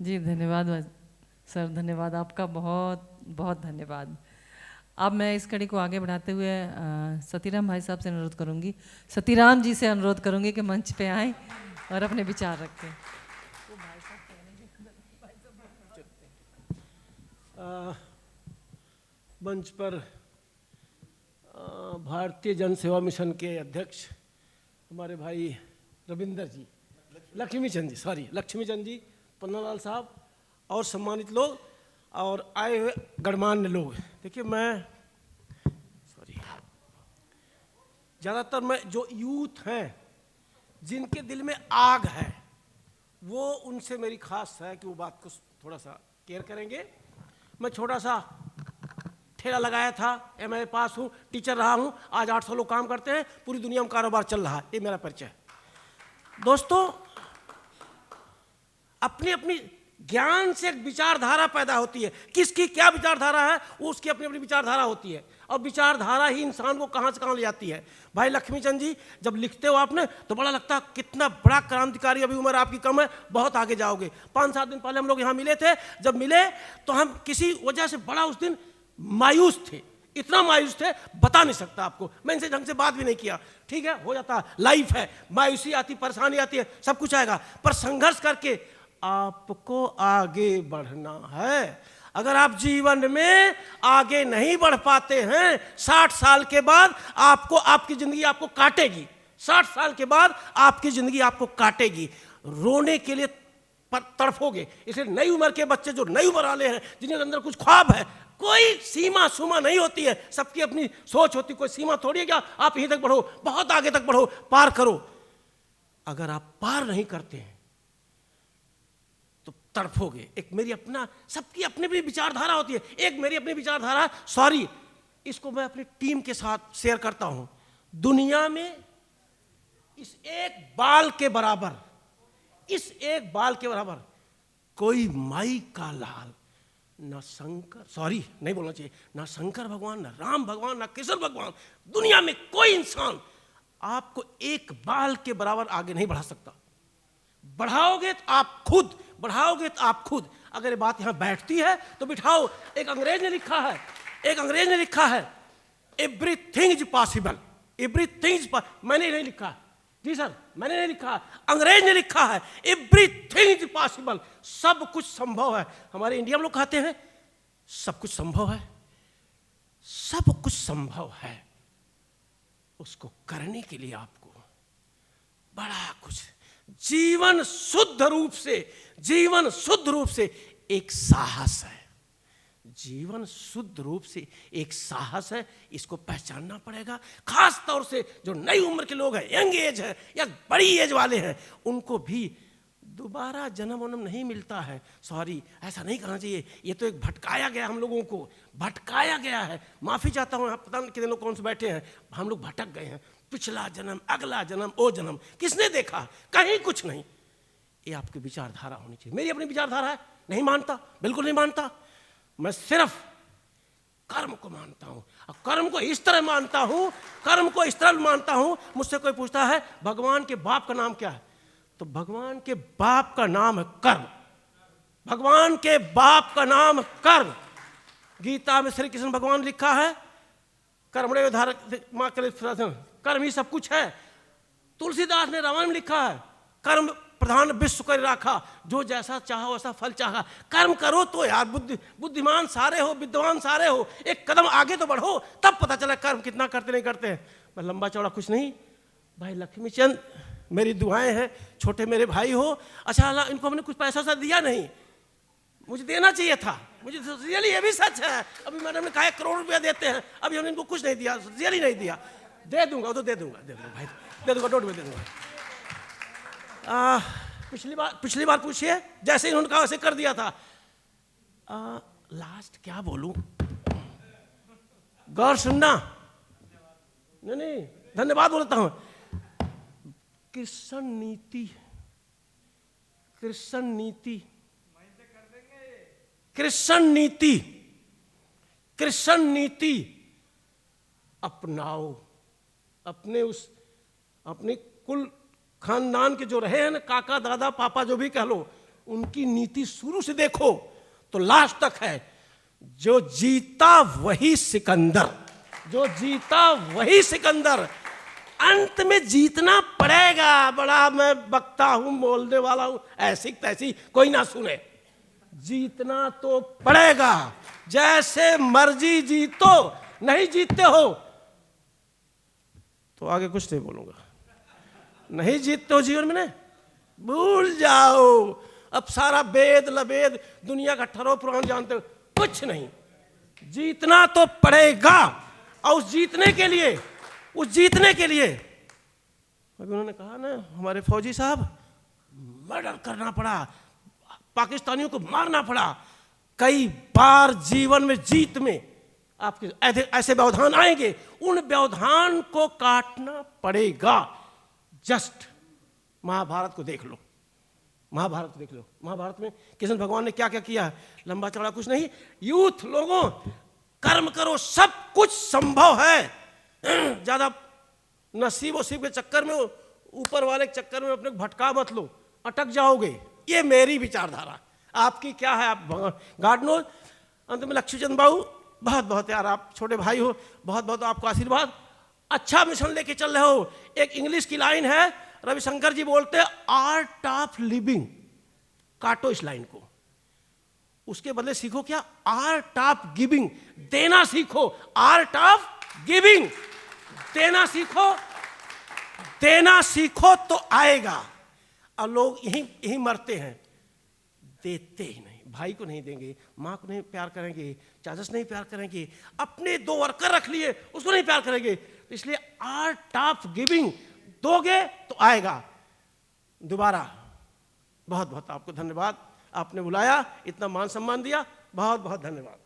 जी धन्यवाद सर, धन्यवाद आपका, बहुत बहुत धन्यवाद। अब मैं इस कड़ी को आगे बढ़ाते हुए सतीराम भाई साहब से अनुरोध करूंगी, सतीराम जी से अनुरोध करूंगी कि मंच पे आएं और अपने विचार रखें। मंच पर भारतीय जन सेवा मिशन के अध्यक्ष हमारे भाई रविंदर जी, लक्ष्मी चंद जी, पन्नालाल साहब और सम्मानित लोग और आए हुए गणमान्य लोग। देखिए ज़्यादातर मैं जो यूथ हैं जिनके दिल में आग है वो उनसे मेरी खास है कि वो बात को थोड़ा सा केयर करेंगे। मैं छोटा सा ठेला लगाया था, एमए पास हूँ, टीचर रहा हूँ, आज 800 लोग काम करते हैं, पूरी दुनिया में कारोबार चल रहा है, ये मेरा परिचय है। दोस्तों, अपनी अपनी ज्ञान से एक विचारधारा पैदा होती है। किसकी क्या विचारधारा है वो उसकी अपनी अपनी विचारधारा होती है, और विचारधारा ही इंसान को कहाँ से कहाँ ले जाती है। भाई लक्ष्मीचंद जी, जब लिखते हो आपने तो बड़ा लगता है कितना बड़ा क्रांतिकारी, अभी उम्र आपकी कम है, बहुत आगे जाओगे। 5-7 दिन पहले हम लोग यहाँ मिले थे, जब मिले तो हम किसी वजह से बड़ा उस दिन मायूस थे, इतना मायूस थे बता नहीं सकता आपको। मैं इनसे ढंग से बात भी नहीं किया। ठीक है, हो जाता है, लाइफ है, मायूसी आती, परेशानी आती है, सब कुछ आएगा, पर संघर्ष करके आपको आगे बढ़ना है। अगर आप जीवन में आगे नहीं बढ़ पाते हैं, 60 साल के बाद आपकी जिंदगी आपको काटेगी। 60 साल के बाद आपकी जिंदगी आपको काटेगी, रोने के लिए तड़फोगे। इसलिए नई उम्र के बच्चे जो नई उम्र वाले हैं, जिनके अंदर कुछ ख्वाब है, कोई सीमा सुमा नहीं होती है, सबकी अपनी सोच होती, कोई सीमा थोड़ी है क्या आप यहीं तक बढ़ो, बहुत आगे तक बढ़ो, पार करो। अगर आप पार नहीं करते हैं तो तड़फोगे। एक मेरी अपना, सबकी अपनी अपनी विचारधारा होती है, एक मेरी अपनी विचारधारा, सॉरी, इसको मैं अपनी टीम के साथ शेयर करता हूं। दुनिया में इस एक बाल के बराबर कोई माई का लाल, ना शंकर, सॉरी नहीं बोलना चाहिए, ना शंकर भगवान, ना राम भगवान, ना कृष्ण भगवान, दुनिया में कोई इंसान आपको एक बाल के बराबर आगे नहीं बढ़ा सकता। बढ़ाओगे तो आप खुद, बढ़ाओगे तो आप खुद। अगर ये बात यहां बैठती है तो बिठाओ। एक अंग्रेज ने लिखा है एवरीथिंग इज पॉसिबल, मैंने नहीं लिखा जी सर, मैंने नहीं लिखा, अंग्रेज ने लिखा है एवरीथिंग इज पॉसिबल, सब कुछ संभव है। हमारे इंडिया में लोग कहते हैं सब कुछ संभव है, सब कुछ संभव है। उसको करने के लिए आपको बड़ा कुछ, जीवन शुद्ध रूप से एक साहस है, जीवन शुद्ध रूप से एक साहस है, इसको पहचानना पड़ेगा। खास तौर से जो नई उम्र के लोग हैं, यंग एज है या बड़ी एज वाले हैं, उनको भी दोबारा जन्म नहीं मिलता है। सॉरी, ऐसा नहीं कहना चाहिए, ये तो एक भटकाया गया, हम लोगों को भटकाया गया है। माफी चाहता हूं, पता नहीं कितने लोग कौन से बैठे हैं, हम लोग भटक गए हैं। पिछला जन्म, अगला जन्म, वो जन्म किसने देखा, कहीं कुछ नहीं। ये आपकी विचारधारा होनी चाहिए। मेरी अपनी विचारधारा है, नहीं मानता, बिल्कुल नहीं मानता। मैं सिर्फ कर्म को मानता हूं, और कर्म को इस तरह मानता हूं, मुझसे कोई पूछता है भगवान के बाप का नाम क्या है, तो भगवान के बाप का नाम है कर्म। भगवान के बाप का नाम कर्म। गीता में श्री कृष्ण भगवान लिखा है कर्मणे कर्म ही सब कुछ है। तुलसीदास ने रामायण में लिखा है कर्म प्रधान विश्व कर राखा, जो जैसा चाहो वैसा फल चाहा। कर्म करो तो यार बुद्धिमान सारे हो, विद्वान सारे हो, एक कदम आगे तो बढ़ो, तब पता चला कर्म कितना करते नहीं करते हैं। मैं लंबा चौड़ा कुछ नहीं, भाई लक्ष्मीचंद मेरी दुआएं हैं, छोटे मेरे भाई हो। अच्छा, इनको हमने कुछ पैसा सा दिया नहीं, मुझे देना चाहिए था, मुझे रियली, ये भी सच है। अभी मैडम ने कहा 1 करोड़ रुपया देते हैं, अभी हमने इनको कुछ नहीं दिया, रियली नहीं दिया। दे दूंगा तो दे दूंगा भाई, दे दूंगा, डोट में दे दूंगा। पिछली बार पूछिए, जैसे इन्होंने कहा वैसे कर दिया था। लास्ट क्या बोलूं, गौर सुनना, नहीं धन्यवाद बोलता हूं। कृष्ण नीति अपनाओ। अपने कुल खानदान के जो रहे हैं ना, काका दादा पापा जो भी कह लो, उनकी नीति शुरू से देखो तो लास्ट तक है, जो जीता वही सिकंदर, जो जीता वही सिकंदर। अंत में जीतना पड़ेगा। बड़ा मैं बकता हूं, बोलने वाला हूं, ऐसी तैसी कोई ना सुने। जीतना तो पड़ेगा, जैसे मर्जी जीतो, नहीं जीतते हो तो आगे कुछ नहीं बोलूंगा। नहीं जीतते हो जीवन में, भूल जाओ। अब सारा वेद लवेद दुनिया का ठरो पुराण जानते हो, कुछ नहीं। जीतना तो पड़ेगा। और उस जीतने के लिए अभी उन्होंने कहा ना, हमारे फौजी साहब, मर्डर करना पड़ा, पाकिस्तानियों को मारना पड़ा। कई बार जीवन में जीत में आपके ऐसे व्यवधान आएंगे, उन व्यवधान को काटना पड़ेगा। जस्ट महाभारत को देख लो, महाभारत में कृष्ण भगवान ने क्या क्या किया, लंबा चौड़ा कुछ नहीं। यूथ लोगों, कर्म करो, सब कुछ संभव है। ज्यादा नसीब वसीब के चक्कर में, ऊपर वाले के चक्कर में अपने भटका मत लो, अटक जाओगे। ये मेरी विचारधारा, आपकी क्या है आप गॉड नोज। अंत में लक्ष्मीचंद बाबू, बहुत बहुत यार, आप छोटे भाई हो, बहुत बहुत आपको आशीर्वाद। अच्छा मिशन लेके चल रहे हो। एक इंग्लिश की लाइन है, रविशंकर जी बोलते हैं, आर्ट ऑफ लिविंग। काटो इस लाइन को, उसके बदले सीखो क्या, आर्ट ऑफ गिविंग। देना सीखो, आर्ट ऑफ गिविंग। देना सीखो तो आएगा। और लोग यही मरते हैं, देते ही नहीं। भाई को नहीं देंगे, माँ को नहीं प्यार करेंगे, चाचा से नहीं प्यार करेंगे, अपने 2 वर्कर रख लिए उसको नहीं प्यार करेंगे। इसलिए आर्ट ऑफ गिविंग दोगे तो आएगा दोबारा। बहुत बहुत आपको धन्यवाद, आपने बुलाया, इतना मान सम्मान दिया, बहुत बहुत धन्यवाद।